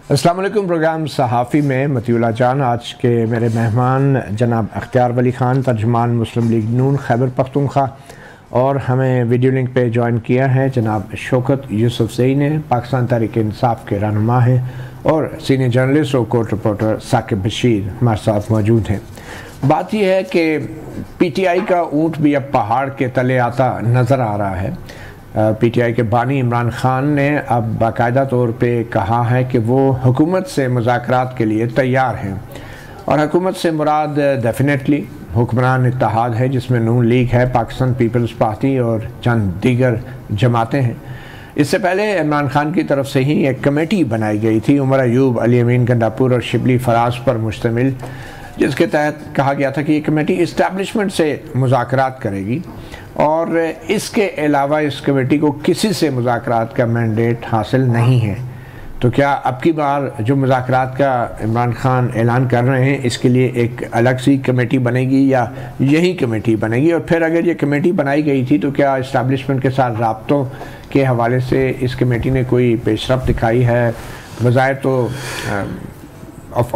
अस्सलाम वालेकुम। प्रोग्राम सहाफ़ी में मतीउल्लाह जान। आज के मेरे मेहमान जनाब अख्तियार वली ख़ान, तर्जुमान मुस्लिम लीग नून खैबर पख्तूनख्वा, और हमें वीडियो लिंक पे ज्वाइन किया है जनाब शौकत यूसुफज़ई ने, पाकिस्तान तहरीक इंसाफ के रहनुमा हैं और सीनियर जर्नलिस्ट और कोर्ट रिपोर्टर साकिब बशीर हमारे साथ मौजूद हैं। बात यह है कि PTI का ऊँट भी अब पहाड़ के तले आता नज़र आ रहा है। PTI के बानी इमरान खान ने अब बाकायदा तौर पे कहा है कि वो हुकूमत से मुज़ाकरात के लिए तैयार हैं, और हुकूमत से मुराद डेफिनेटली हुक्मरान इत्तेहाद है जिसमें नून लीग है, पाकिस्तान पीपल्स पार्टी और चंद दीगर जमातें हैं। इससे पहले इमरान खान की तरफ से ही एक कमेटी बनाई गई थी उमर अयूब, अली अमीन गंडापुर और शिबली फराज पर मुश्तमिल, जिसके तहत कहा गया था कि ये कमेटी इस्टेब्लिशमेंट से मुज़ाकरात करेगी और इसके अलावा इस कमेटी को किसी से मुज़ाकरात का मैंडेट हासिल नहीं है। तो क्या अब की बार जो मुज़ाकरात का इमरान खान ऐलान कर रहे हैं इसके लिए एक अलग सी कमेटी बनेगी या यही कमेटी बनेगी? और फिर अगर ये कमेटी बनाई गई थी तो क्या इस्टेब्लिशमेंट के साथ राब्तों के हवाले से इस कमेटी ने कोई पेशरफ्त दिखाई है? बज़ाहिर तो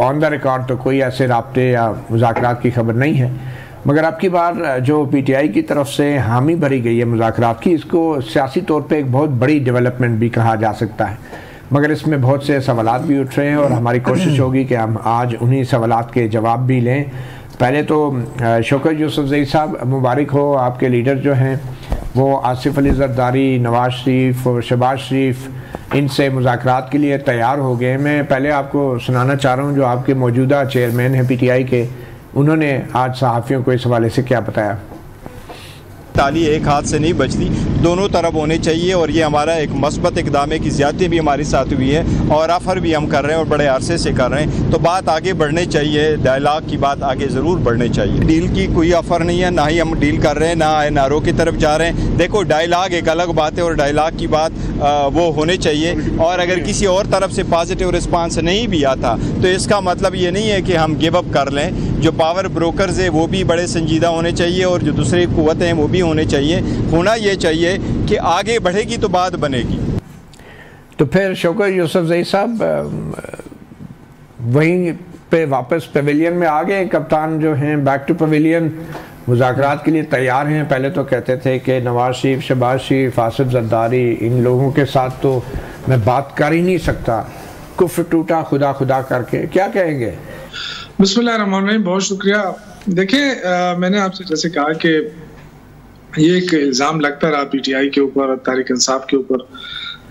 ऑन द रिकॉर्ड तो कोई ऐसे राब्ते या मुज़ाकरात की खबर नहीं है, मगर अब की बार जो PTI की तरफ से हामी भरी गई है मुज़ाकरात की, इसको सियासी तौर पे एक बहुत बड़ी डेवलपमेंट भी कहा जा सकता है। मगर इसमें बहुत से सवालात भी उठ रहे हैं और हमारी कोशिश होगी कि हम आज उन्हीं सवालात के जवाब भी लें। पहले तो शौकत यूसुफज़ई साहब, मुबारक हो, आपके लीडर जो हैं वो आसिफ अली ज़रदारी, नवाज शरीफ और शहबाज शरीफ, इनसे मुज़ाकरात के लिए तैयार हो गए। मैं पहले आपको सुनाना चाह रहा हूँ जो आपके मौजूदा चेयरमैन हैं PTI के, उन्होंने आज सहाफ़ियों को इस हवाले से क्या बताया। ताली एक हाथ से नहीं बचती, दोनों तरफ होने चाहिए, और ये हमारा एक मस्बत इक़दाम है कि ज़्यादती भी हमारे साथ हुई है और ऑफ़र भी हम कर रहे हैं और बड़े अरसे से कर रहे हैं। तो बात आगे बढ़नी चाहिए, डायलॉग की बात आगे ज़रूर बढ़नी चाहिए। डील की कोई ऑफ़र नहीं है, ना ही हम डील कर रहे हैं, ना NRO की तरफ जा रहे हैं। देखो, डायलॉग एक अलग बात है और डायलॉग की बात वो होने चाहिए, और अगर किसी और तरफ से पॉजिटिव रिस्पांस नहीं भी आता तो इसका मतलब ये नहीं है कि हम गिव अप कर लें। जो पावर ब्रोकर्स है वो भी बड़े संजीदा होने चाहिए और जो दूसरी कुव्वतें हैं वो भी होने चाहिए। होना ये चाहिए कि आगे बढ़ेगी तो बात बनेगी। तो फिर शौकत यूसुफज़ई साहब वहीं पे वापस पवेलियन में आ गए। कप्तान जो हैं बैक टू पवेलियन, मुज़ाकरात के लिए तैयार हैं। पहले तो कहते थे कि नवाज शरीफ, शहबाज शरीफ, आसिफ ज़रदारी, इन लोगों के साथ तो मैं बात कर ही नहीं सकता, कुफ्र टूटा खुदा खुदा करके। क्या कहेंगे? बिस्मिल्लाहिर्रहमानिर्रहीम, बहुत शुक्रिया। देखिए, मैंने आपसे जैसे कहा कि ये एक इल्ज़ाम लगता रहा PTI के ऊपर, तहरीक इंसाफ के ऊपर,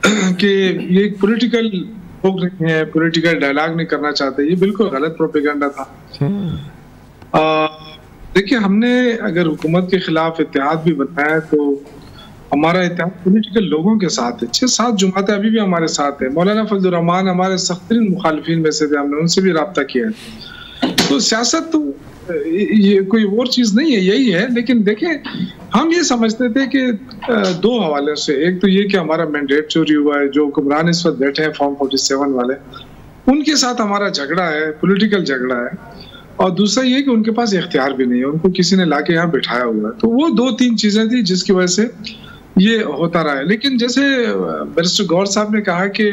कि ये एक पॉलिटिकल लोग नहीं है, पॉलिटिकल डायलॉग नहीं करना चाहते। ये बिल्कुल गलत प्रोपेगेंडा था। देखिए, हमने अगर हुकूमत के खिलाफ इत्तेहाद भी बनाया तो हमारा इत्तेहाद पॉलिटिकल लोगों के साथ है। 6-7 जमातें अभी भी हमारे साथ है। मौलाना फजलुर रहमान हमारे सख्तरीन मुखालिफिन में से थे, हमने उनसे भी रब्ता किया है। तो सियासत तो ये कोई और चीज नहीं है, यही है। लेकिन देखें, हम ये समझते थे कि दो हवाले से, एक तो ये कि हमारा मैंडेट चोरी हुआ है, जो हुक्मरान इस वक्त बैठे हैं फॉर्म 47 वाले, उनके साथ हमारा झगड़ा है, पॉलिटिकल झगड़ा है, और दूसरा ये कि उनके पास इख्तियार भी नहीं है, उनको किसी ने लाके यहाँ बिठाया हुआ है। तो वो 2-3 चीजें थी जिसकी वजह से ये होता रहा है। लेकिन जैसे बैरिस्टर गौर साहब ने कहा कि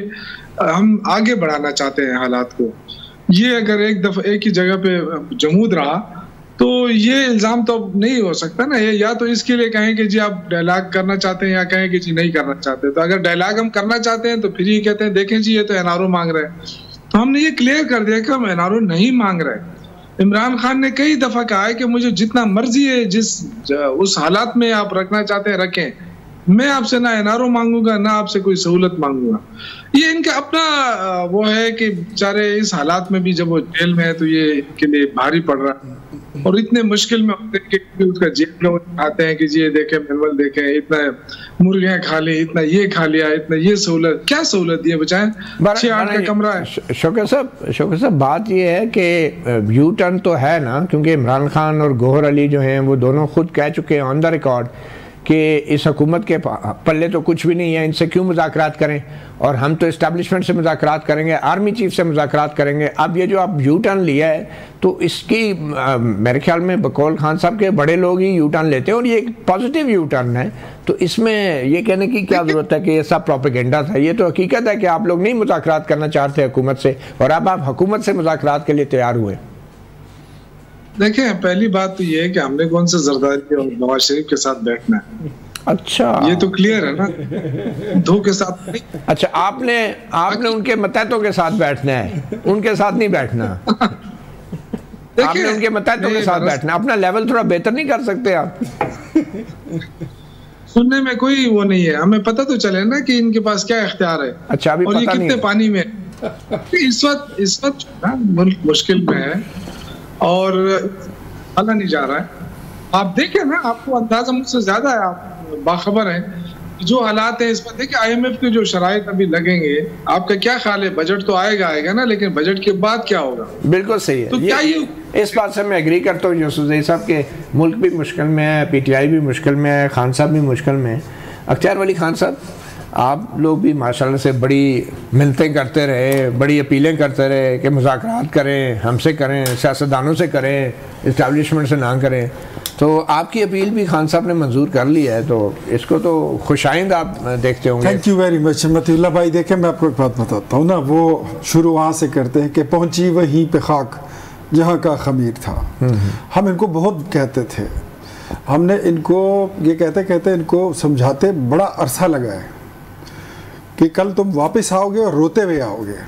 हम आगे बढ़ाना चाहते हैं हालात को, ये अगर एक दफा एक ही जगह पे जमूद रहा तो ये इल्ज़ाम तो अब नहीं हो सकता ना। ये या तो इसके लिए कहें कि जी आप डायलॉग करना चाहते हैं, या कहें कि जी नहीं करना चाहते। तो अगर डायलॉग हम करना चाहते हैं तो फिर ये कहते हैं देखें जी ये तो NRO मांग रहे हैं। तो हमने ये क्लियर कर दिया कि हम NRO नहीं मांग रहे। इमरान खान ने कई दफा कहा है कि मुझे जितना मर्जी है, जिस उस हालात में आप रखना चाहते हैं रखें, मैं आपसे ना NRO मांगूंगा, ना आपसे कोई सहूलत मांगूंगा। ये इनका अपना वो है कि बेचारे इस हालात में भी जब वो जेल में है तो ये इनके लिए भारी पड़ रहा है, और इतने मुश्किल में होते हैं कि उसका जेल में आते हैं कि जी ये देखें, मैनुअल देखें, इतना मुर्गियां खा ली, इतना ये खा लिया, इतना ये सहूलत, क्या सहूलत दी है बचाएं, 6-8 का कमरा है। शौकत साहब बात ये है कि यू टर्न तो है ना, क्योंकि इमरान खान और गौहर अली जो हैं वो दोनों खुद कह चुके हैं ऑन द रिकॉर्ड कि इस हुकूमत के पल्ले तो कुछ भी नहीं है, इनसे क्यों मुज़ाकरात करें, और हम तो इस्टेब्लिशमेंट से मुज़ाकरात करेंगे, आर्मी चीफ से मुज़ाकरात करेंगे। अब ये जो आप यू टर्न लिया है, तो इसकी मेरे ख्याल में बकौल खान साहब के बड़े लोग ही यू टर्न लेते हैं, और ये एक पॉजिटिव यू टर्न है। तो इसमें ये कहने की क्या ज़रूरत है कि ये सब प्रोपेगेंडा था? ये तो हकीकत है कि आप लोग नहीं मुज़ाकरात करना चाहते हुकूमत से, और अब आप हुकूमत से मुज़ाकरात के लिए तैयार हुए। देखें, पहली बात तो ये है कि हमने कौन से जरदारी और नवाज शरीफ के साथ बैठना है। अच्छा, ये तो क्लियर है ना, दो के साथ नहीं। अच्छा, आपने उनके मतहतों के साथ बैठना है, उनके साथ नहीं बैठना। आपने उनके मतहतों के साथ बैठना, अपना लेवल थोड़ा बेहतर नहीं कर सकते आप? सुनने में कोई वो नहीं है, हमें पता तो चले ना कि इनके पास क्या इख्तियार है। अच्छा, अभी और पता ये कितने पानी में इस वक्त मुल्क मुश्किल में है और हला नहीं जा रहा है। आप देखें ना, आपको अंदाजा मुझसे ज्यादा है, आप बाखबर हैं जो हालात है इस पर। देखिए, IMF के जो शराइत अभी लगेंगे, आपका क्या ख्याल है? बजट तो आएगा ना, लेकिन बजट के बाद क्या होगा? बिल्कुल सही है। तो क्या ये इस बात से मैं एग्री करता हूँ यूसुफ साहब के मुल्क भी मुश्किल में है, PTI भी मुश्किल में है, खान साहब भी मुश्किल में है। अख्तियार वली खान साहब, आप लोग भी माशाल्लाह से बड़ी मिन्नतें करते रहे, बड़ी अपीलें करते रहे कि मुज़ाकरात करें, हमसे करें, सियासतदानों से करें, इस्टेब्लिशमेंट से ना करें। तो आपकी अपील भी खान साहब ने मंजूर कर ली है, तो इसको तो खुशाइंद आप देखते होंगे। Thank you very much Matiullah भाई। देखें, मैं आपको एक बात बताता हूँ ना, वो शुरू वहाँ से करते हैं कि पहुँची वहीं पे खाक जहाँ का खमीर था। हम इनको बहुत कहते थे, हमने इनको ये कहते इनको समझाते बड़ा अरसा लगा है कि कल तुम वापस आओगे और रोते हुए आओगे,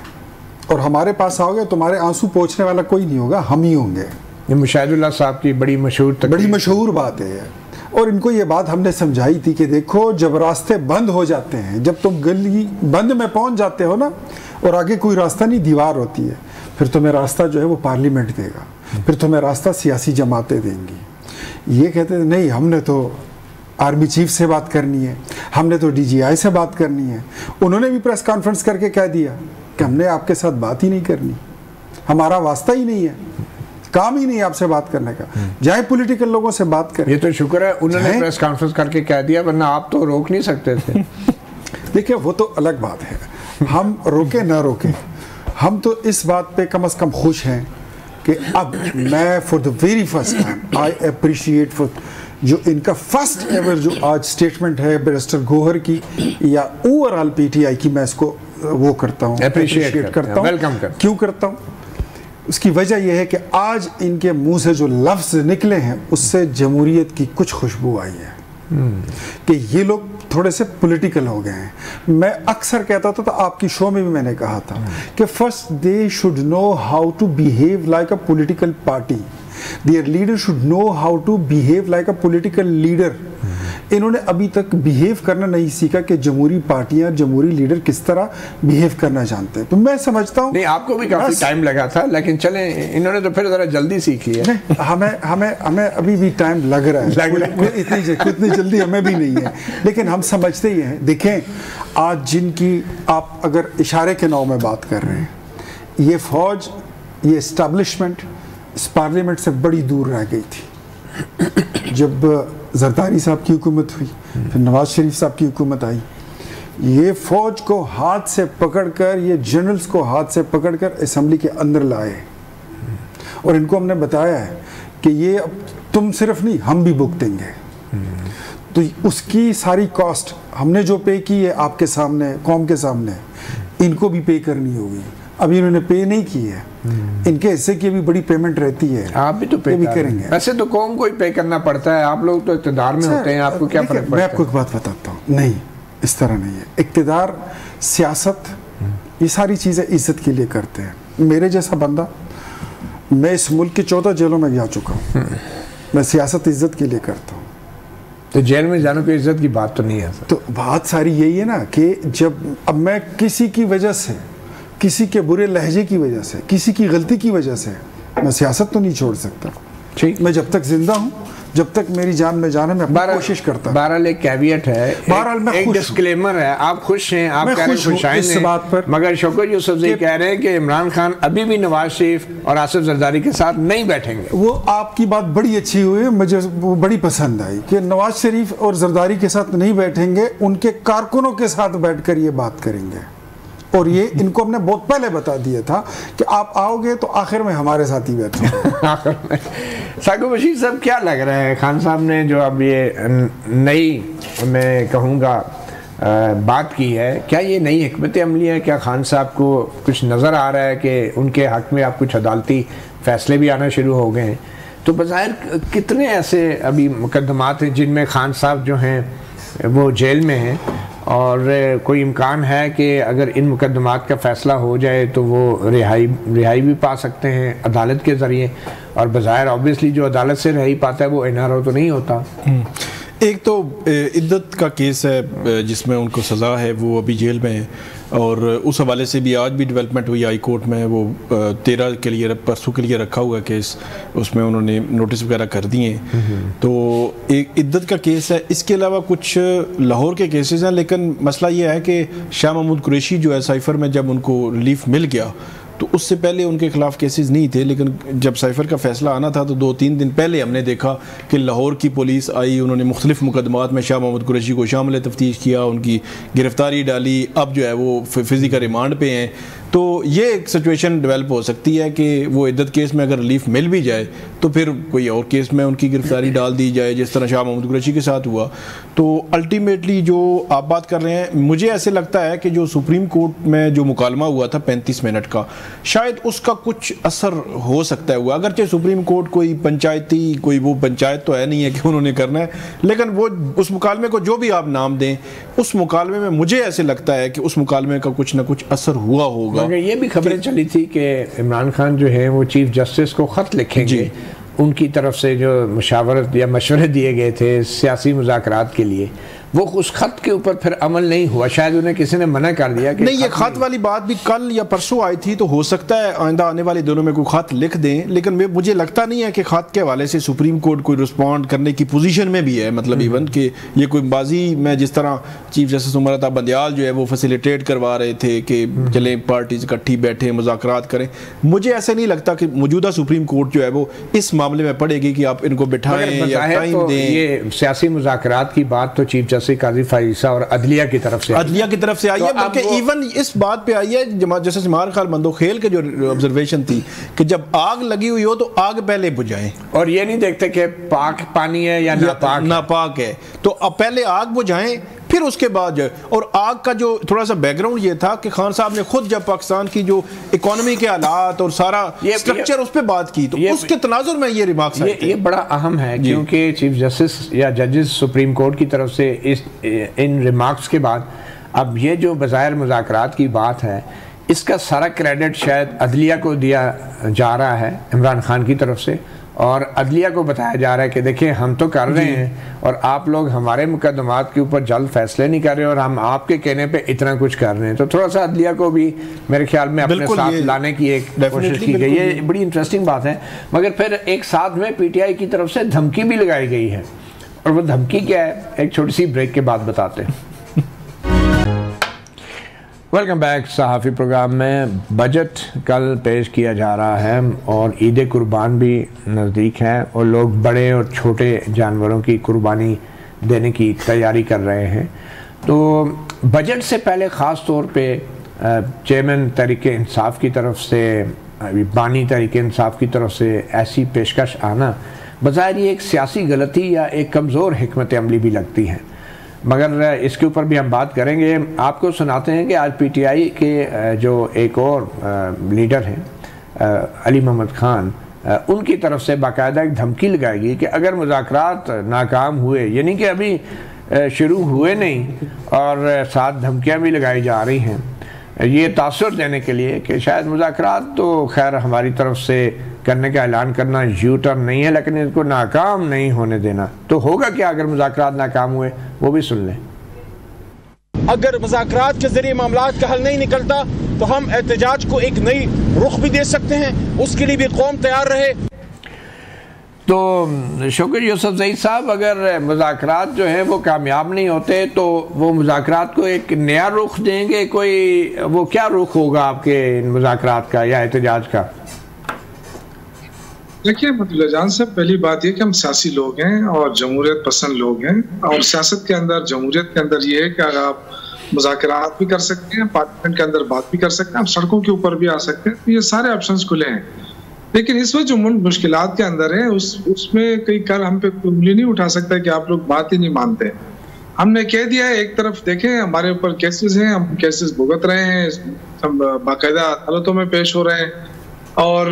और हमारे पास आओगे, तुम्हारे आंसू पोंछने वाला कोई नहीं होगा, हम ही होंगे। ये मुशाहिदुल्लाह साहब की बड़ी मशहूर बात है। और इनको ये बात हमने समझाई थी कि देखो, जब रास्ते बंद हो जाते हैं, जब तुम गली बंद में पहुंच जाते हो ना, और आगे कोई रास्ता नहीं, दीवार होती है, फिर तुम्हें रास्ता जो है वो पार्लियामेंट देगा, फिर तुम्हें रास्ता सियासी जमातें देंगी। ये कहते थे नहीं, हमने तो आर्मी चीफ से बात करनी है, हमने तो DGI से बात करनी है। उन्होंने भी प्रेस कॉन्फ्रेंस करके कह दिया कि हमने आपके साथ बात ही नहीं करनी, हमारा वास्ता ही नहीं है, काम ही नहीं आपसे बात करने का, जाए पॉलिटिकल लोगों से बात करें। ये तो शुक्र है उन्होंने प्रेस कॉन्फ्रेंस करके कह दिया, वरना आप तो रोक नहीं सकते थे। देखिए, वो तो अलग बात है, हम रोके ना रोके, हम तो इस बात पे कम से कम खुश हैं कि अब मैं for the very first time I appreciate for जो इनका फर्स्ट एवर जो आज स्टेटमेंट है बैरिस्टर गोहर की या ओवरऑल PTI की, मैं इसको वो करता हूँ, अप्रिशिएट करता हूँ, वेलकम करता हूँ। क्यों करता हूँ? उसकी वजह यह है कि आज इनके मुंह से जो लफ्ज़ निकले हैं उससे जमहूरियत की कुछ खुशबू आई है कि ये लोग थोड़े से पॉलिटिकल हो गए हैं। मैं अक्सर कहता था, तो आपकी शो में भी मैंने कहा था कि first they should know how to behave like a political party, their leader should know how to behave like a political leader. इन्होंने अभी तक बिहेव करना नहीं सीखा कि जमहूरी पार्टियां, जमहूरी लीडर किस तरह बिहेव करना जानते हैं। तो मैं समझता हूँ, नहीं, आपको भी काफी टाइम लगा था, लेकिन चले इन्होंने तो फिर जरा जल्दी सीख लिया। हमें अभी भी टाइम लग रहा है, इतनी जल्दी हमें भी नहीं है, लेकिन हम समझते ही हैं। देखें, आज जिनकी आप अगर इशारे के नाव में बात कर रहे हैं, ये फौज, ये एस्टेब्लिशमेंट इस पार्लियामेंट से बड़ी दूर रह गई थी। जब जरदारी साहब की हुकूमत हुई, फिर नवाज शरीफ साहब की हुकूमत आई, ये फौज को हाथ से पकड़कर, ये जनरल्स को हाथ से पकड़कर असेंबली के अंदर लाए, और इनको हमने बताया है कि ये अब तुम सिर्फ नहीं, हम भी भुगतेंगे। तो उसकी सारी कॉस्ट हमने जो पे की है आपके सामने, कौम के सामने, इनको भी पे करनी होगी। अभी इन्होंने पे नहीं की है, इनके हिस्से की भी बड़ी पेमेंट रहती है, आप भी तो पे भी करेंगे। वैसे तो कौम को ही पे करना पड़ता है, आप लोग तो इक़्तिदार में होते हैं, आपको क्या फर्क पड़ता है? मैं आपको एक बात बताता हूँ, नहीं, इस तरह नहीं है। इक़्तिदार, सियासत, ये सारी चीज़ें इज्जत के लिए करते हैं। मेरे जैसा बंदा, मैं इस मुल्क की 14 जेलों में जा चुका हूँ, मैं सियासत इज्जत के लिए करता हूँ। तो जेल में जाने को इज्जत की बात तो नहीं है। तो बात सारी यही है ना कि जब अब मैं किसी की वजह से, किसी के बुरे लहजे की वजह से, किसी की गलती की वजह से मैं सियासत तो नहीं छोड़ सकता। ठीक, मैं जब तक जिंदा हूँ जब तक मेरी जान में जान है मैं अपनी कोशिश करता हूँ। बहरहाल एक कैवियट है, एक डिस्क्लेमर है, आप खुश हैं, आप कह रहे हैं खुशाइन इस बात पर, मगर शौकत यूसुफ जी कह रहे हैं कि इमरान खान अभी भी नवाज शरीफ और आसिफ जरदारी के साथ नहीं बैठेंगे। वो आपकी बात बड़ी अच्छी हुई, मुझे वो बड़ी पसंद आई कि नवाज शरीफ और जरदारी के साथ नहीं बैठेंगे, उनके कारकुनों के साथ बैठकर ये बात करेंगे। और ये इनको हमने बहुत पहले बता दिया था कि आप आओगे तो आखिर में हमारे साथ ही बैठोगे। साकिब बशीर साहब, क्या लग रहा है खान साहब ने जो अब ये नई, मैं कहूँगा, बात की है, क्या ये नई हिकमत अमली है? क्या खान साहब को कुछ नज़र आ रहा है कि उनके हक़ में अब कुछ अदालती फ़ैसले भी आना शुरू हो गए हैं? तो बज़ाहिर कितने ऐसे अभी मुकदमात हैं जिनमें खान साहब जो हैं वो जेल में हैं, और कोई इम्कान है कि अगर इन मुकदमात का फ़ैसला हो जाए तो वो रिहाई भी पा सकते हैं अदालत के ज़रिए, और बज़ाहिर ऑब्वियसली जो अदालत से रिहाई पाता है वो NRO तो नहीं होता। एक तो इद्दत का केस है जिसमें उनको सज़ा है, वो अभी जेल में है, और उस हवाले से भी आज भी डेवलपमेंट हुई हाई कोर्ट में। वो 13 के लिए, परसों के लिए रखा हुआ केस, उसमें उन्होंने नोटिस वगैरह कर दिए हैं। तो एक इद्दत का केस है, इसके अलावा कुछ लाहौर के केसेस हैं, लेकिन मसला ये है कि शाह महमूद कुरैशी जो है साइफ़र में जब उनको रिलीफ मिल गया तो उससे पहले उनके खिलाफ केसेस नहीं थे, लेकिन जब साइफ़र का फ़ैसला आना था तो 2-3 दिन पहले हमने देखा कि लाहौर की पुलिस आई, उन्होंने मुख्तलिफ मुकदमात में शाह महमूद कुरैशी को शामिल तफ्तीश किया, उनकी गिरफ्तारी डाली, अब जो है वो फिज़िकल रिमांड पे हैं। तो ये एक सिचुएशन डेवलप हो सकती है कि वो इद्दत केस में अगर रिलीफ मिल भी जाए तो फिर कोई और केस में उनकी गिरफ्तारी डाल दी जाए, जिस तरह शाह महमूद कुरैशी के साथ हुआ। तो अल्टीमेटली जो आप बात कर रहे हैं, मुझे ऐसे लगता है कि जो सुप्रीम कोर्ट में जो मुकालमा हुआ था 35 मिनट का, शायद उसका कुछ असर हो सकता है हुआ। अगरचे सुप्रीम कोर्ट कोई पंचायती, कोई वो पंचायत तो है नहीं है कि उन्होंने करना है, लेकिन वो उस मुकालमे को जो भी आप नाम दें, उस मुकालमे में मुझे ऐसे लगता है कि उस मुकालमे का कुछ ना कुछ असर हुआ होगा। मगर ये भी खबरें चली थी कि इमरान खान जो है वो चीफ जस्टिस को ख़त लिखेंगे, उनकी तरफ से जो मुशावरत या मशवरे दिए गए थे सियासी मुज़ाकरात के लिए, वो उस खत के ऊपर फिर अमल नहीं हुआ। शायद उन्हें किसी ने मना कर दिया कि नहीं, ये खत वाली बात भी कल या परसों आई थी, तो हो सकता है आइंदा आने वाले दिनों में कोई खत लिख दें, लेकिन मुझे लगता नहीं है कि खत के हवाले से सुप्रीम कोर्ट कोई रिस्पॉन्ड करने की पोजीशन में भी है। मतलब इवन कि ये कोई बाजी में, जिस तरह चीफ जस्टिस उमर अता बंदियाल जो है वो फैसिलिटेट करवा रहे थे कि चलें पार्टीज इकट्ठी बैठे मुज़ाकरात करें, मुझे ऐसे नहीं लगता कि मौजूदा सुप्रीम कोर्ट जो है वो इस मामले में पड़ेगी कि आप इनको बिठाएं या टाइम दें। ये सियासी मुज़ाकरात की बात तो चीफ जस्टिस काजी फाइसा और अदलिया की तरफ से आई है, बल्कि इवन इस बात पे आई है जैसे जमाल खान बंदोखेल के जो ऑब्जर्वेशन थी कि जब आग लगी हुई हो तो आग पहले बुझाएं, और ये नहीं देखते कि पाक पानी है या नापाक है, तो अब पहले आग बुझाएं फिर उसके बाद। और आग का जो थोड़ा सा बैकग्राउंड ये था कि खान साहब ने खुद जब पाकिस्तान की जो इकोनॉमी के हालात और सारा स्ट्रक्चर उस पर बात की, तो उसके तनाजुर में ये रिमार्क्स ये बड़ा अहम है, क्योंकि चीफ जस्टिस या जजेस सुप्रीम कोर्ट की तरफ से इन रिमार्क्स के बाद अब ये जो बज़ाहिर मुज़ाकरात की बात है, इसका सारा क्रेडिट शायद अदलिया को दिया जा रहा है इमरान खान की तरफ से, और अदलिया को बताया जा रहा है कि देखिए हम तो कर रहे हैं और आप लोग हमारे मुकदमात के ऊपर जल्द फैसले नहीं कर रहे और हम आपके कहने पे इतना कुछ कर रहे हैं। तो थोड़ा सा अदलिया को भी मेरे ख्याल में अपने साथ लाने की एक कोशिश की गई। ये बड़ी इंटरेस्टिंग बात है। मगर फिर एक साथ में PTI की तरफ से धमकी भी लगाई गई है, और वो धमकी क्या है, एक छोटी सी ब्रेक के बाद बताते हैं। Welcome back. सहाफ़ी प्रोग्राम में बजट कल पेश किया जा रहा है और ईद कुर्बान भी नज़दीक है और लोग बड़े और छोटे जानवरों की कुर्बानी देने की तैयारी कर रहे हैं। तो बजट से पहले ख़ास तौर पे चेयरमैन तहरीक इंसाफ की तरफ से, बानी तहरीक इंसाफ की तरफ से ऐसी पेशकश आना बज़ाहिर ये एक सियासी गलती या एक कमज़ोर हिकमत अमली भी लगती है, मगर इसके ऊपर भी हम बात करेंगे। आपको सुनाते हैं कि आज PTI के जो एक और लीडर हैं अली मोहम्मद खान, उनकी तरफ से बाकायदा एक धमकी लगाएगी कि अगर मुज़ाकरात नाकाम हुए, यानी कि अभी शुरू हुए नहीं और साथ धमकियां भी लगाई जा रही हैं, ये तासुर देने के लिए कि शायद मुज़ाकरात तो खैर हमारी तरफ से करने का ऐलान करना यू टर्न नहीं है, लेकिन इसको नाकाम नहीं होने देना। तो होगा क्या अगर मुज़ाकरात नाकाम हुए, वो भी सुन लें। अगर मुज़ाकरात के जरिए मामलात का हल नहीं निकलता तो हम एहतजाज को एक नई रुख भी दे सकते हैं, उसके लिए भी कौम तैयार रहे। तो शुक्र यूसुफ ज़ईद साहब, अगर मुज़ाकरात जो हैं वो कामयाब नहीं होते तो वो मुज़ाकरात को एक नया रुख देंगे, कोई वो क्या रुख होगा आपके इन मुज़ाकरात का या एहतजाज का? देखिए मतुल्ला जान साहब, पहली बात यह कि हम सियासी लोग हैं और जमहूरियत पसंद लोग हैं, और सियासत के अंदर, जमहूरियत के अंदर ये है कि अगर आप मुज़ाकरात भी कर सकते हैं, पार्लियामेंट के अंदर बात भी कर सकते हैं, आप सड़कों के ऊपर भी आ सकते हैं, तो ये सारे ऑप्शंस खुले हैं। लेकिन इस वक्त जो मुल्क मुश्किलात के अंदर है उसमें कई कल हम पे उंगली नहीं उठा सकता कि आप लोग बात ही नहीं मानते। हमने कह दिया है, एक तरफ देखें हमारे ऊपर केसेस हैं, हम केसेस भुगत रहे हैं, हम बाकायदा अदालतों में पेश हो रहे हैं, और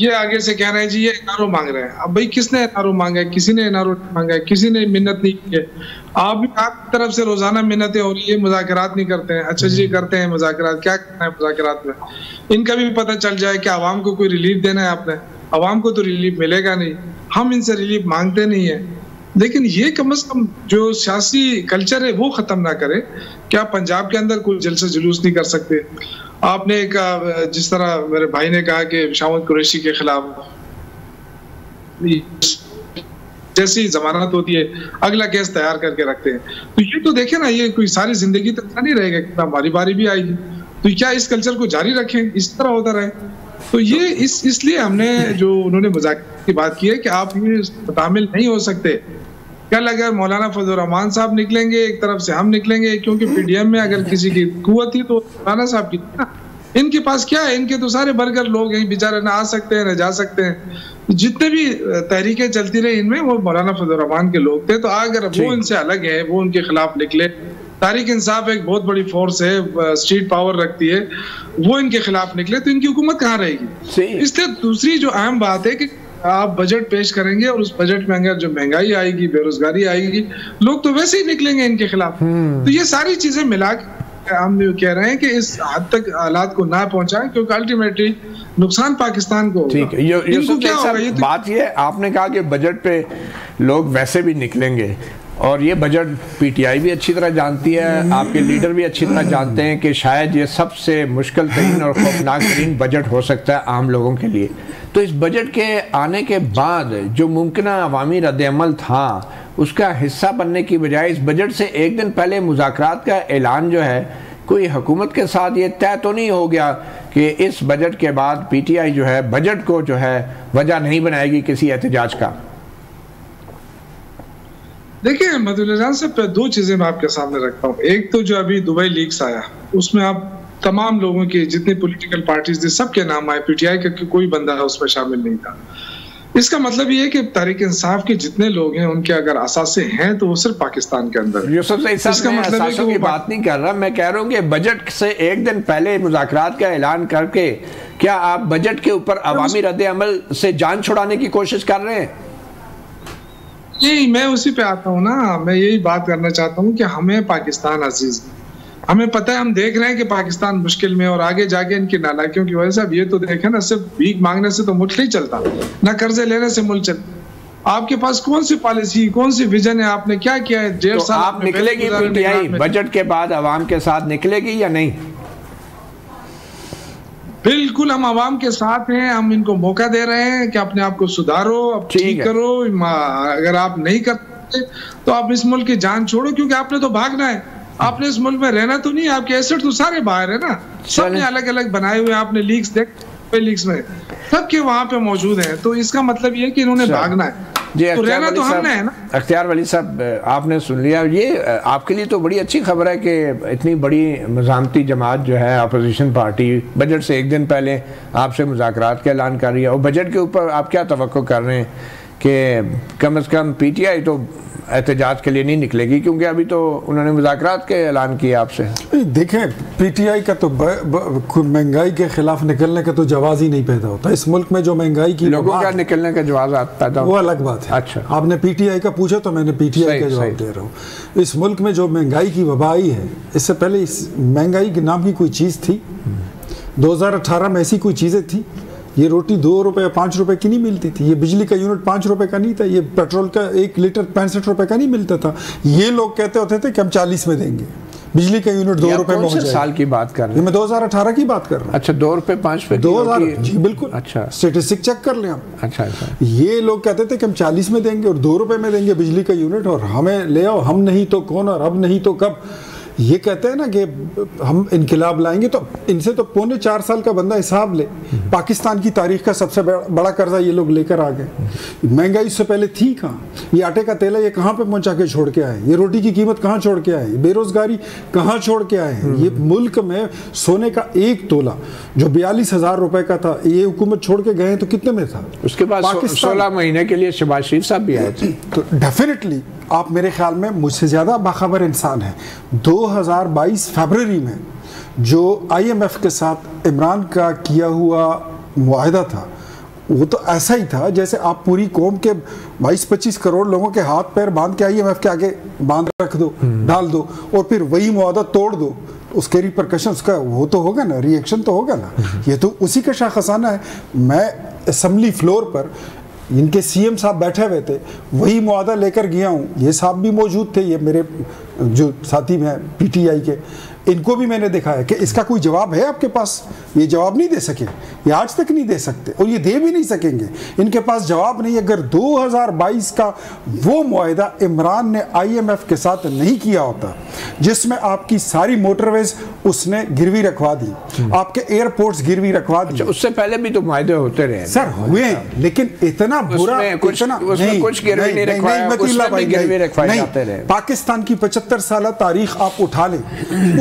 ये आगे से कह रहे हैं जी ये एनआरओ मांग रहे हैं। अब भाई किसने एनआरओ मांगा है? किसी ने एनआरओ मांगा है, किसी ने मिन्नत नहीं की है। आप तरफ से रोजाना मिन्नतें हो रही है, मुज़ाकरात नहीं करते हैं। अच्छा जी करते हैं मुज़ाकरात, क्या करना है मुज़ाकरात में? इनका भी पता चल जाए कि आवाम को कोई रिलीफ देना है आपने, आवाम को तो रिलीफ मिलेगा नहीं, हम इनसे रिलीफ मांगते नहीं है। लेकिन ये कम से कम जो सियासी कल्चर है वो खत्म ना करे। क्या पंजाब के अंदर कोई जलसा जुलूस नहीं कर सकते? आपने एक जिस तरह मेरे भाई ने कहा कि शामत कुरैशी के खिलाफ जैसी जमानत होती है अगला केस तैयार करके रखते हैं, तो ये तो देखे ना, ये कोई सारी जिंदगी तक नहीं रहेगा, कितना हमारी बारी भी आएगी। तो क्या इस कल्चर को जारी रखें, इस तरह होता रहे? तो ये इसलिए हमने जो उन्होंने मुज़ाकरात की बात की है कि आप ये शामिल नहीं हो सकते। कल अगर मौलाना फजल रहमान साहब निकलेंगे, एक तरफ से हम निकलेंगे, क्योंकि पीडीएम में अगर किसी की कुव्वत थी तो मौलाना साहब की ना, इनके पास क्या है? इनके तो सारे बर्गर लोग हैं, बेचारे ना आ सकते हैं ना जा सकते हैं। जितने भी तहरीकें चलती रही इनमें वो मौलाना फजल रहमान के लोग थे। तो अगर वो इनसे अलग है, वो उनके खिलाफ निकले, तारीख इंसाफ एक बहुत बड़ी फोर्स है, स्ट्रीट पावर रखती है, वो इनके खिलाफ निकले तो इनकी हुकूमत कहाँ रहेगी? इसलिए दूसरी जो अहम बात है कि आप बजट पेश करेंगे और उस बजट में अगर जो महंगाई आएगी, बेरोजगारी आएगी, लोग तो वैसे ही निकलेंगे इनके खिलाफ। तो ये सारी चीजें मिला के हम कह रहे हैं कि इस हद तक हालात को ना पहुंचाएं, क्योंकि अल्टीमेटली नुकसान पाकिस्तान को होगा। ठीक है, इनको क्या होगा? ये बात ये आपने कहा कि बजट पे लोग वैसे भी निकलेंगे, और ये बजट पीटीआई भी अच्छी तरह जानती है, आपके लीडर भी अच्छी तरह जानते हैं कि शायद ये सबसे मुश्किल तरीन और खौफनाक तरीन बजट हो सकता है आम लोगों के लिए। तो इस बजट के आने के बाद जो मुमकिना अवामी रद्द-ए-अमल था उसका हिस्सा बनने की बजाय इस बजट से एक दिन पहले मुज़ाकरात का ऐलान जो है, कोई हुकूमत के साथ ये तय तो नहीं हो गया कि इस बजट के बाद पीटीआई जो है बजट को जो है वजह नहीं बनाएगी किसी एहतजाज का? देखिए मदुल्ला जान साहब, दो चीजें मैं आपके सामने रखता हूँ। एक तो जो अभी दुबई लीक्स आया, उसमें आप तमाम लोगों के जितने पॉलिटिकल पार्टीज थे सबके नाम आए, पीटीआई का कोई बंदा उसमें शामिल नहीं था। इसका मतलब ये है कि तहरीक इंसाफ के जितने लोग हैं उनके अगर असासे हैं तो वो सिर्फ पाकिस्तान के अंदर है। इसका मतलब है कि वो बात नहीं कर रहा, मैं कह रहा हूँ कि बजट से एक दिन पहले मुज़ाकरात का ऐलान करके क्या आप बजट के ऊपर अवामी रद्द-ए-अमल से जान छुड़ाने की कोशिश कर रहे हैं? नहीं, मैं उसी पे आता हूँ ना, मैं यही बात करना चाहता हूँ कि हमें पाकिस्तान अजीज, हमें पता है, हम देख रहे हैं कि पाकिस्तान मुश्किल में, और आगे जाके इनकी नालायकियों की वजह से अब ये तो देखें ना, सिर्फ भीख मांगने से तो मुल्क नहीं चलता, ना कर्जे लेने से मुल्क चलता। आपके पास कौन सी पॉलिसी, कौन सी विजन है? आपने क्या किया है? 1.5 साल आप निकलेगी पीटीआई बजट के बाद अवाम के साथ निकलेगी या नहीं? बिल्कुल, हम आवाम के साथ हैं, हम इनको मौका दे रहे हैं कि अपने आप को सुधारो, अब ठीक करो। अगर आप नहीं करते तो आप इस मुल्क की जान छोड़ो, क्योंकि आपने तो भागना है, आपने इस मुल्क में रहना तो नहीं, आपके एसेट तो सारे बाहर है ना, सबने अलग अलग बनाए हुए, आपने लीक्स देख लीक्स में सबके वहां पे मौजूद हैं, तो इसका मतलब ये है कि इन्होंने भागना है, तो रहना तो हमने है ना। अख्तियार वली साहब, आपने सुन लिया, ये आपके लिए तो बड़ी अच्छी खबर है कि इतनी बड़ी मज़ामती जमात जो है अपोजिशन पार्टी बजट से एक दिन पहले आपसे मुज़ाकरात का ऐलान कर रही है, और बजट के ऊपर आप क्या तवक्को कर रहे हैं कि कम से कम पीटीआई तो एहतजाज के लिए नहीं निकलेगी, क्योंकि अभी तो उन्होंने मुज़ाकरात के ऐलान किया आपसे? देखें, पीटीआई का तो महंगाई के खिलाफ निकलने का तो जवाब ही नहीं पैदा होता इस मुल्क में। जो महंगाई की लोगों का निकलने का जवाब पैदा वो अलग बात है। अच्छा, आपने पीटीआई का पूछा तो मैंने पीटीआई का जवाब दे रहा हूँ। इस मुल्क में जो महंगाई की वबा आई है, इससे पहले इस महंगाई के नाम की कोई चीज़ थी? 2018 में ऐसी कोई चीज़ें थी? ये रोटी 2 रुपये 5 रुपए की नहीं मिलती थी, ये बिजली का यूनिट 5 रुपए का नहीं था, ये पेट्रोल का 1 लीटर 65 रुपए का नहीं मिलता था। ये लोग कहते होते थे कि हम 40 में देंगे, बिजली का यूनिट 2 रुपए में हो जाए। साल की बात कर रहे हैं? मैं 2018 की बात कर रहा हूँ। अच्छा, 2 रुपए 5 रुपए 2000, जी बिल्कुल। अच्छा, स्टेटिस्टिक चेक कर लें आप। अच्छा अच्छा। ये लोग कहते थे कि हम 40 में देंगे और 2 रुपए में देंगे बिजली का यूनिट, और हमें ले आओ, हम नहीं तो कौन और अब नहीं तो कब। ये कहते हैं ना कि हम इनकलाब लाएंगे, तो इनसे तो 4.25 साल का बंदा हिसाब ले। पाकिस्तान की तारीख का सबसे बड़ा कर्जा ये लोग लेकर आ गए। महंगाई इससे पहले थी कहाँ? ये आटे का तेल है, ये कहाँ पे पहुंचा के छोड़ के आए? ये रोटी की कीमत कहाँ छोड़ के आए? बेरोजगारी कहाँ छोड़ के आए हैं? ये मुल्क में सोने का 1 तोला जो 42,000 रुपए का था, ये हुकूमत छोड़ के गए तो कितने में था? उसके बाद 16 महीने के लिए शहबाज शरीफ साहब भी आए थे। तो डेफिनेटली आप मेरे ख्याल में मुझसे ज़्यादा बाखबर इंसान हैं। 2022 फरवरी में जो IMF के साथ इमरान का किया हुआ मुआहदा था, वो तो ऐसा ही था जैसे आप पूरी कौम के 22-25 करोड़ लोगों के हाथ पैर बांध के IMF के आगे बांध रख दो, डाल दो, और फिर वही मुआहदा तोड़ दो। उसके रिपरकशंस का वो तो होगा ना, रिएक्शन तो होगा ना। ये तो उसी का शाखसाना है। मैं असेंबली फ्लोर पर इनके CM साहब बैठे हुए थे, वही मुआहदा लेकर गया हूँ। ये साहब भी मौजूद थे, ये मेरे जो साथी हैं PTI के, इनको भी मैंने देखा है कि इसका कोई जवाब है आपके पास? ये जवाब नहीं दे सके, ये आज तक नहीं दे सकते और ये दे भी नहीं सकेंगे। इनके पास जवाब नहीं। अगर 2022 का वो मुआहदा इमरान ने IMF के साथ नहीं किया होता, जिसमें आपकी सारी मोटरवेज उसने गिरवी रखवा दी, आपके एयरपोर्ट्स गिरवी रखवा दी। उससे पहले भी तो मुआहदे होते रहे सर, हुए, लेकिन इतना बुरा, कुछ गिरवी नहीं रखवाया, पाकिस्तान की 75 साल तारीख आप उठा लें,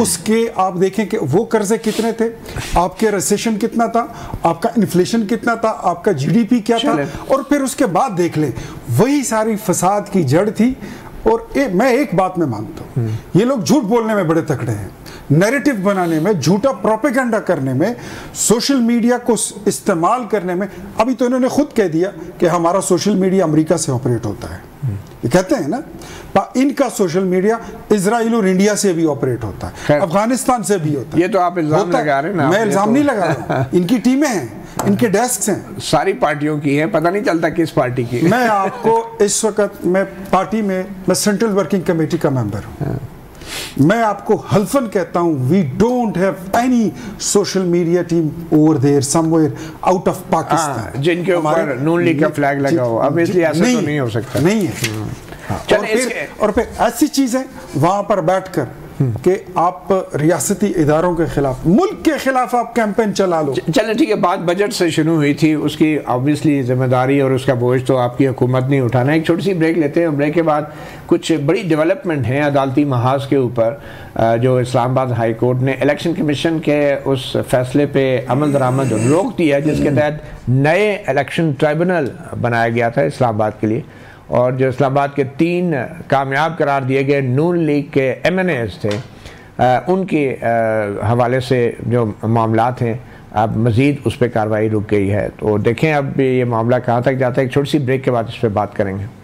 उसके आप देखें कि वो कर्जे कितने थे, आपके रिसेशन कितना था, आपका इन्फ्लेशन कितना था, आपका GDP क्या था, और फिर उसके बाद देख लें वही सारी फसाद की जड़ थी। और मैं एक बात में मानता हूँ, ये लोग झूठ बोलने में बड़े तकड़े हैं, नैरेटिव बनाने में, झूठा प्रोपेगेंडा करने में, सोशल मीडिया को इस्तेमाल करने में। अभी तो इन्होंने खुद कह दिया कि हमारा सोशल मीडिया अमेरिका से ऑपरेट होता है। ये कहते हैं ना, इनका सोशल मीडिया इजराइल और इंडिया से भी ऑपरेट होता है, अफगानिस्तान से भी होता है। ये तो आप इल्जाम लगा रहे हैं ना? मैं इल्जाम नहीं लगा रहा हूं। इनकी टीमें हैं, इनके डेस्क हैं, सारी पार्टियों की है, पता नहीं चलता किस पार्टी की। मैं आपको इस वक्त मैं पार्टी में, मैं सेंट्रल वर्किंग कमेटी का मेंबर हूं। मैं आपको हल्फन कहता हूं, we don't have any social media team over there somewhere out of Pakistan जिनके ऊपर नून लीग का फ्लैग लगा हो। अब इसलिए ऐसा तो नहीं हो सकता। नहीं है। और फिर ऐसी चीजें वहां पर बैठकर कि आप रियासती इदारों के खिलाफ, मुल्क के खिलाफ आप कैंपेन चला लो। चलें ठीक है, बात बजट से शुरू हुई थी, उसकी ऑब्वियसली जिम्मेदारी और उसका बोझ तो आपकी हुकूमत नहीं उठाना। एक छोटी सी ब्रेक लेते हैं, ब्रेक के बाद कुछ बड़ी डेवलपमेंट है अदालती महाज के ऊपर, जो इस्लामाबाद हाई कोर्ट ने इलेक्शन कमीशन के उस फैसले पे अमल दरामद रोक दिया जिसके तहत नए इलेक्शन ट्राइब्यूनल बनाया गया था इस्लामाबाद के लिए, और जो इस्लामाबाद के 3 कामयाब करार दिए गए नून लीग के MNAs थे, उनके हवाले से जो मामलात हैं, अब मज़ीद उस पर कार्रवाई रुक गई है। तो देखें अब ये मामला कहाँ तक जाता है। एक छोटी सी ब्रेक के बाद इस पर बात करेंगे।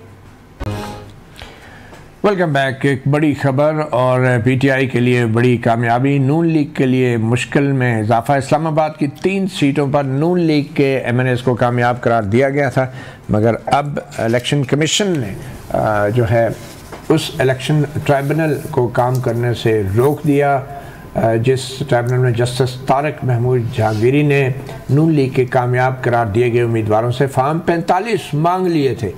Welcome back. एक बड़ी खबर और PTI के लिए बड़ी कामयाबी, नून लीग के लिए मुश्किल में इजाफा। इस्लामाबाद की 3 सीटों पर नून लीग के MNAs को कामयाब करार दिया गया था, मगर अब इलेक्शन कमीशन ने जो है उस इलेक्शन ट्राइब्यूनल को काम करने से रोक दिया, जिस ट्राइब्यूनल में जस्टिस तारिक महमूद जहांगीरी ने नून लीग के कामयाब करार दिए गए उम्मीदवारों से फार्म 45 मांग लिए थे,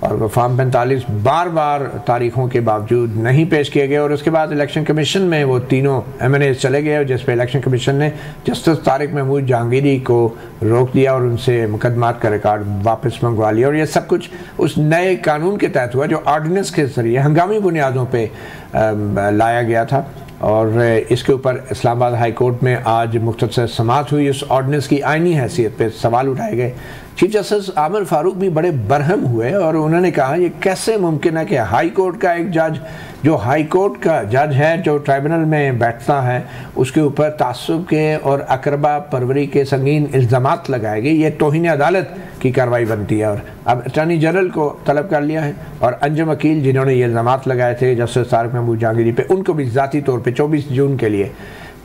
और वो फार्म 45 बार बार तारीखों के बावजूद नहीं पेश किए गए। और उसके बाद इलेक्शन कमीशन में वो तीनों MNAs चले गए, जिस पे इलेक्शन कमीशन ने जस्टिस तारिक महमूद जहांगीरी को रोक दिया और उनसे मुकदमात का रिकॉर्ड वापस मंगवा लिया। और ये सब कुछ उस नए कानून के तहत हुआ जो ऑर्डिनेंस के ज़रिए हंगामी बुनियादों पर लाया गया था। और इसके ऊपर इस्लामाबाद हाई कोर्ट में आज मुख्तसर समाअत हुई। उस ऑर्डिनेंस की आइनी हैसियत पे सवाल उठाए गए। चीफ जस्टिस आमिर फारूक भी बड़े बरहम हुए और उन्होंने कहा ये कैसे मुमकिन है कि हाई कोर्ट का एक जज, जो हाई कोर्ट का जज है, जो ट्राइब्यूनल में बैठता है, उसके ऊपर तासुब के और अकरबा परवरी के संगीन इल्ज़ामात लगाए गए। ये तौहीन अदालत की कार्रवाई बनती है। और अब अटॉर्नी जनरल को तलब कर लिया है और अंजुम वकील जिन्होंने ये इल्ज़ामात लगाए थे जस्टिस तारिक महमूद जहांगीरी पे, उनको भी ज़ाती तौर पर 24 जून के लिए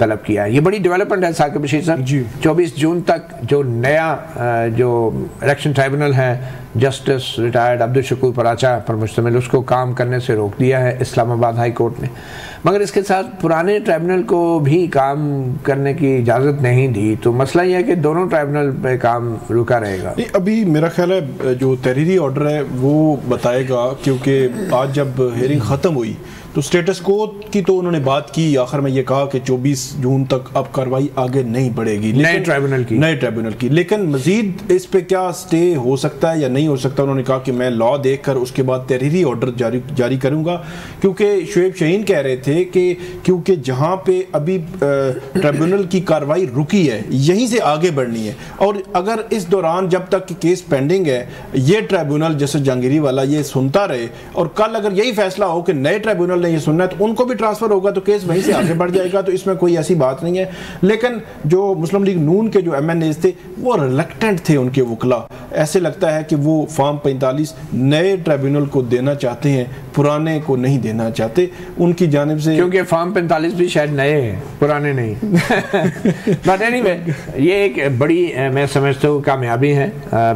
तलब किया है। ये बड़ी डेवलपमेंट है साकिब बशीर साहब। 24 जून तक जो नया जो इलेक्शन ट्राइब्यूनल है जस्टिस रिटायर्ड अब्दुल शकूर पराचा पर मुश्तमिल, उसको काम करने से रोक दिया है इस्लामाबाद हाई कोर्ट ने। मगर इसके साथ पुराने ट्राइब्यूनल को भी काम करने की इजाज़त नहीं दी। तो मसला यह है कि दोनों ट्राइब्यूनल पे काम रुका रहेगा। अभी मेरा ख्याल है जो तहरीरी ऑर्डर है वो बताएगा, क्योंकि आज जब हेयरिंग ख़त्म हुई तो स्टेटस को की तो उन्होंने बात की, आखिर में ये कहा कि 24 जून तक अब कार्रवाई आगे नहीं बढ़ेगी नए ट्राइब्यूनल की। लेकिन मजीद इस पे क्या स्टे हो सकता है या नहीं हो सकता, उन्होंने कहा कि मैं लॉ देखकर उसके बाद तहरीरी ऑर्डर जारी करूंगा। क्योंकि शुएब शाहीन कह रहे थे कि क्योंकि जहां पे अभी ट्राइब्यूनल की कार्रवाई रुकी है यहीं से आगे बढ़नी है, और अगर इस दौरान जब तक केस पेंडिंग है ये ट्राइब्यूनल जैसे जहांगीरी वाला ये सुनता रहे, और कल अगर यही फैसला हो कि नए ट्राइब्यूनल ने ये सुनना है तो उनको भी ट्रांसफर होगा तो केस वहीं से आगे बढ़ जाएगा। तो इसमें कोई ऐसी बात नहीं है। लेकिन जो मुस्लिम लीग नून के जो MNAs थे वो रिलक्टेंट थे, उनके वकला, ऐसे लगता है कि वो फॉर्म 45 नए ट्राइब्यूनल को देना चाहते हैं, पुराने को नहीं देना चाहते उनकी जानिब से, क्योंकि फॉर्म 45 भी शायद नए हैं, पुराने नहीं। बट एनीवे ये एक बड़ी मैं समझता हूँ कामयाबी है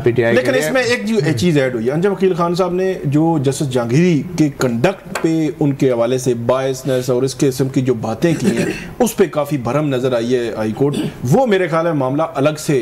PTI। लेकिन इसमें एक चीज़ ऐड हुई है, अंजुम वकील खान साहब ने जो जस्टिस जहांगीरी के कंडक्ट पे उनके हवाले से बायसनेस और इस किस्म की जो बातें की हैं उस पर काफ़ी भरम नज़र आई है हाई कोर्ट। वो मेरे ख्याल में मामला अलग से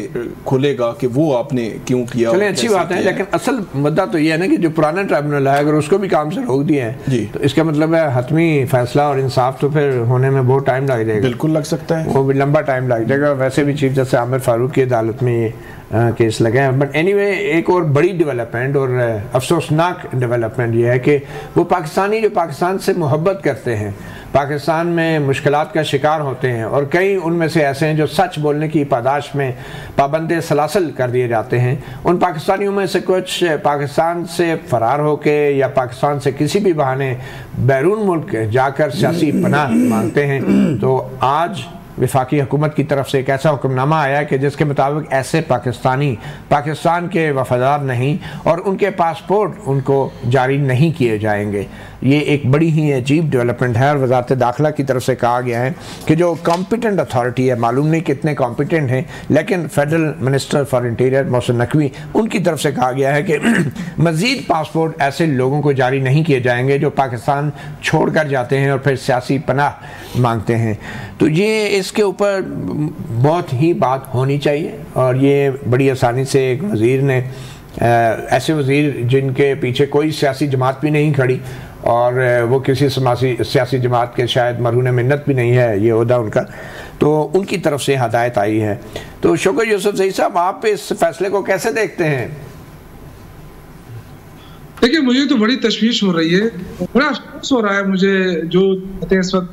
खुलेगा कि वो आपने क्यों किया। चले अच्छी बात है, लेकिन असल मुद्दा तो ये है ना कि जो पुराना ट्राइब्यूनल है अगर उसको भी काम से रोक दिए हैं तो इसका मतलब है हतमी फैसला और इंसाफ तो फिर होने में बहुत टाइम लग जाएगा। बिल्कुल लग सकता है, वो भी लंबा टाइम लग जाएगा। वैसे भी चीफ जस्टिस आमिर फारूक की अदालत में ये केस लगे हैं। बट एनीवे एक और बड़ी डेवलपमेंट और अफसोसनाक डेवलपमेंट ये है कि वो पाकिस्तानी जो पाकिस्तान से मोहब्बत करते हैं, पाकिस्तान में मुश्किलात का शिकार होते हैं, और कई उनमें से ऐसे हैं जो सच बोलने की पादाश में पाबंद सलासल कर दिए जाते हैं। उन पाकिस्तानियों में से कुछ पाकिस्तान से फरार होके या पाकिस्तान से किसी भी बहाने बैरून मुल्क जाकर सियासी पनाह मांगते हैं। तो आज वफाकी हुकूमत की तरफ से एक ऐसा हुक्मनामा आया कि जिसके मुताबिक ऐसे पाकिस्तानी पाकिस्तान के वफादार नहीं और उनके पासपोर्ट उनको जारी नहीं किए जाएंगे। ये एक बड़ी ही अजीब डेवलपमेंट है और वजारत दाखिला की तरफ से कहा गया है कि जो कॉम्पिटेंट अथॉरिटी है, मालूम नहीं कितने कॉम्पिटेंट हैं, लेकिन federal minister for interior Mohsin Naqvi उनकी तरफ से कहा गया है कि मज़ीद पासपोर्ट ऐसे लोगों को जारी नहीं किए जाएंगे जो पाकिस्तान छोड़ कर जाते हैं और फिर सियासी पनाह मांगते हैं। तो ये इसके ऊपर बहुत ही बात होनी चाहिए, और ये बड़ी आसानी से एक वज़ीर ने, ऐसे वज़ीर जिनके पीछे कोई सियासी जमात भी नहीं खड़ी और वो किसी सियासी जमात के शायद मरहून मिन्नत भी नहीं है ये ओहदा उनका, तो उनकी तरफ से हदायत आई है। तो शुक्र यूसुफ ज़ई साहब, आप इस फैसले को कैसे देखते हैं? देखिए, मुझे तो बड़ी तशवीश हो रही है, बड़ा अफसोस हो रहा है मुझे जो इस वक्त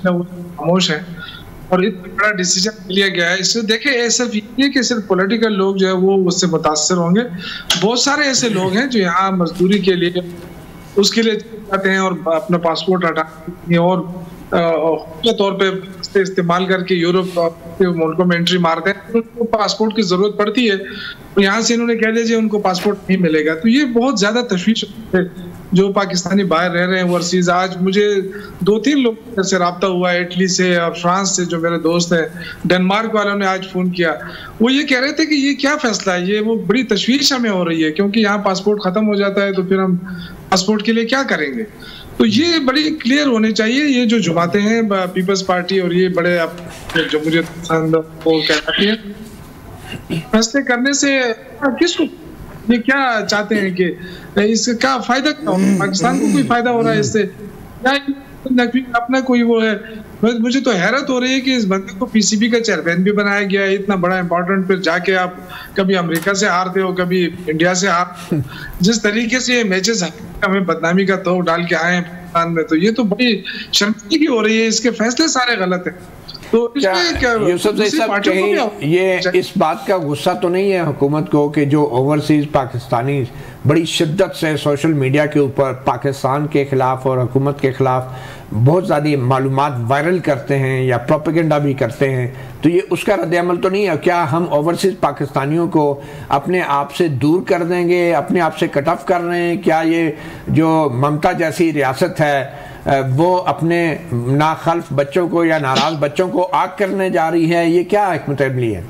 खामोश है और इतना बड़ा डिसीजन लिया गया है। इससे देखिए सिर्फ ये कि सिर्फ पॉलिटिकल लोग जो है वो उससे मुतासर होंगे, बहुत सारे ऐसे लोग हैं जो यहाँ मजदूरी के लिए उसके लिए जाते हैं और अपना पासपोर्ट हटाते हैं और तौर पे इस्तेमाल करके यूरोप के मुल्कों में एंट्री मारते हैं। उनको पासपोर्ट की जरूरत पड़ती है, तो यहाँ से इन्होंने कह दिया जी उनको पासपोर्ट नहीं मिलेगा। तो ये बहुत ज्यादा तशवीश है जो पाकिस्तानी बाहर रह रहे हैं ओवरसीज। आज मुझे 2-3 लोगों से रब्ता हुआ है, इटली से और फ्रांस से, जो मेरे दोस्त हैं, डेनमार्क वालों ने आज फोन किया। वो ये कह रहे थे कि ये क्या फैसला है, ये वो बड़ी तशवीश हमें हो रही है क्योंकि यहाँ पासपोर्ट खत्म हो जाता है तो फिर हम पासपोर्ट के लिए क्या करेंगे। तो ये बड़ी क्लियर होने चाहिए। ये जो जमातें हैं पीपल्स पार्टी और ये बड़े जमहूरियत पसंद को कहती है, फैसले करने से किसको, ये क्या चाहते हैं कि इसका फायदा क्या हो, पाकिस्तान को कोई फायदा हो रहा है इससे या अपना कोई वो है। मुझे तो हैरत हो रही है कि इस बंदे को PCB का चेयरमैन भी बनाया गया है, इतना बड़ा इंपॉर्टेंट, फिर जाके आप कभी अमेरिका से हारते हो कभी इंडिया से हार, जिस तरीके से ये मैचेस हमें बदनामी का तोड़ डाल के आए हैं पाकिस्तान में, तो ये तो बड़ी शर्मिंदगी हो रही है। इसके फैसले सारे गलत हैं। तो यूसुफ साहब कहीं ये इस बात का गुस्सा तो नहीं है हुकूमत को कि जो ओवरसीज पाकिस्तानी बड़ी शिद्दत से सोशल मीडिया के ऊपर पाकिस्तान के खिलाफ और हुकूमत के खिलाफ बहुत ज़्यादा मालूमात वायरल करते हैं या प्रोपेगेंडा भी करते हैं, तो ये उसका रद्द-ए-अमल तो नहीं है? क्या हम ओवरसीज पाकिस्तानियों को अपने आप से दूर कर देंगे, अपने आप से कट ऑफ कर रहे हैं? क्या ये जो ममता जैसी रियासत है वो अपने नाखल्फ बच्चों को या नाराज बच्चों को आग करने जा रही है? ये क्या हिकमत अमली है?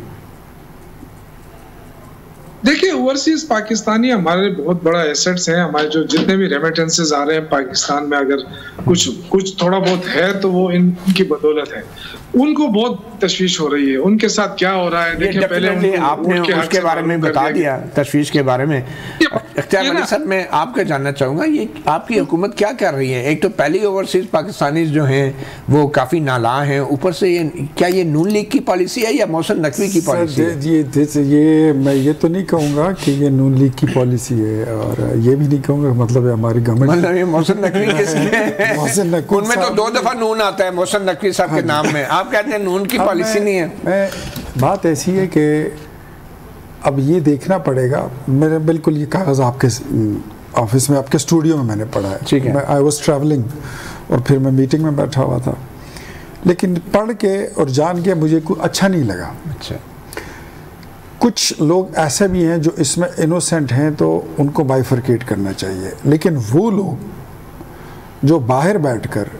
देखिए, ओवरसीज पाकिस्तानी हमारे बहुत बड़ा एसेट्स हैं। हमारे जो जितने भी रेमिटेंसेस आ रहे हैं पाकिस्तान में, अगर कुछ थोड़ा बहुत है तो वो इनकी बदौलत है। उनको बहुत तशवीश हो रही है, उनके साथ क्या हो रहा है। देखिए पहले आपने उसके बारे में बता दिया, तशवीश के बारे में। इख्तियार वली साहब, मैं आपका जानना चाहूँगा, ये आपकी हुकूमत क्या कर रही है? एक तो पहले ओवरसीज पाकिस्तानी जो हैं वो काफ़ी नाला हैं, ऊपर से क्या ये नून लीग की पॉलिसी है या मोहसिन नकवी की पॉलिसी है? ये मैं ये तो नहीं कहूँगा कि ये नून लीग की पॉलिसी है, और ये भी नहीं कहूँगा मतलब हमारी गवर्नमेंट, मतलब ये मोहसिन नकवी किसकी मोहसिन नकवी उनमें तो 2 दफ़ा नून आता है मोहसिन नकवी साहब के नाम में, आप कहते हैं नून की पॉलिसी नहीं है। बात ऐसी है कि अब ये देखना पड़ेगा। मेरे बिल्कुल ये कागज़ आपके ऑफिस में, आपके स्टूडियो में मैंने पढ़ा है, ठीक है। मैं आई वाज ट्रैवलिंग और फिर मैं मीटिंग में बैठा हुआ था, लेकिन पढ़ के और जान के मुझे कुछ अच्छा नहीं लगा। अच्छा, कुछ लोग ऐसे भी हैं जो इसमें इनोसेंट हैं तो उनको बाइफरकेट करना चाहिए, लेकिन वो लोग जो बाहर बैठकर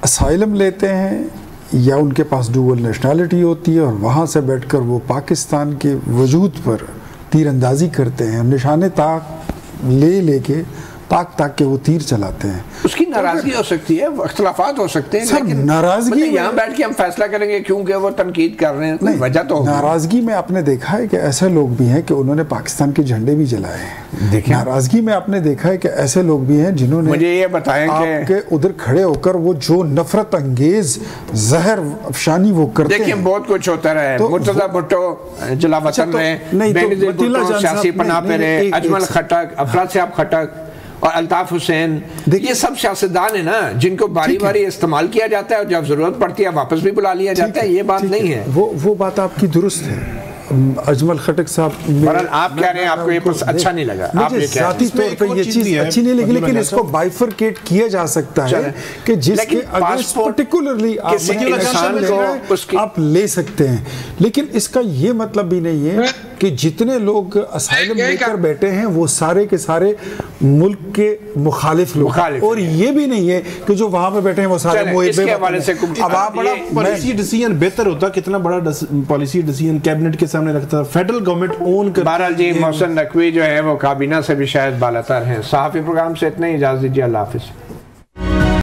असाइलम लेते हैं या उनके पास डुअल नेशनैलिटी होती है और वहाँ से बैठकर वो पाकिस्तान के वजूद पर तीरंदाजी करते हैं, निशाने ताक लेके ताक के वो तीर चलाते हैं, उसकी नाराजगी हो सकती है, इख्तिलाफात हो सकते हैं, लेकिन नाराजगी यहाँ बैठ के हम फैसला करेंगे क्योंकि वो तनकीद कर रहे हैं, नहीं वजह तो नाराजगी में आपने देखा है कि ऐसे लोग भी हैं कि उन्होंने पाकिस्तान के झंडे भी जलाए हैं। देखिए, नाराजगी में आपने देखा है कि ऐसे लोग भी हैं जिन्होंने, मुझे ये बताएं कि उधर खड़े होकर वो जो नफरत अंगेज जहर अफशानी वो करते हैं। देखिए बहुत कुछ होता रहा है, मुर्तजा भुट्टो जलावतन रहे, बेनज़ीर भुट्टो सियासी पनाह पे रहे, अजमल खटक, अफराद साहब खटक और अल्ताफ हुसैन, ये सब सियासतदान है ना जिनको बारी बारी इस्तेमाल किया जाता है और जब जरूरत पड़ती है वापस भी बुला लिया जाता है। ये बात नहीं है, वो बात आपकी दुरुस्त है। अजमल खटक साहब, आप कह रहे हैं आपको ये अच्छा नहीं लगा, आप ये जाती तौर पे ये चीज अच्छी नहीं लगी, लेकिन इसको बाइफरकेट किया जा सकता है कि जिसके अगेंस्ट पर्टिकुलरली आप ले सकते हैं, लेकिन इसका ये मतलब भी नहीं है कि जितने लोग असाइलम लेकर बैठे हैं वो सारे के सारे मुल्क के मुखालिफ लोग, और ये भी नहीं है कि जो वहां पे बैठे हैं वो सारे मुहिब्बे। अब आप बड़ा पॉलिसी डिसीजन बेहतर होता, कितना बड़ा पॉलिसी डिसीजन कैबिनेट के सामने रखता है, फेडरल गवर्नमेंट ओन कर। बहरहाल जी, मोहसिन नकवी जो है वो काबीना से भी शायद बालातर हैं। सहाफ़ी प्रोग्राम से इतना ही इजाज़त दीजिए, अल्लाह हाफ़िज़।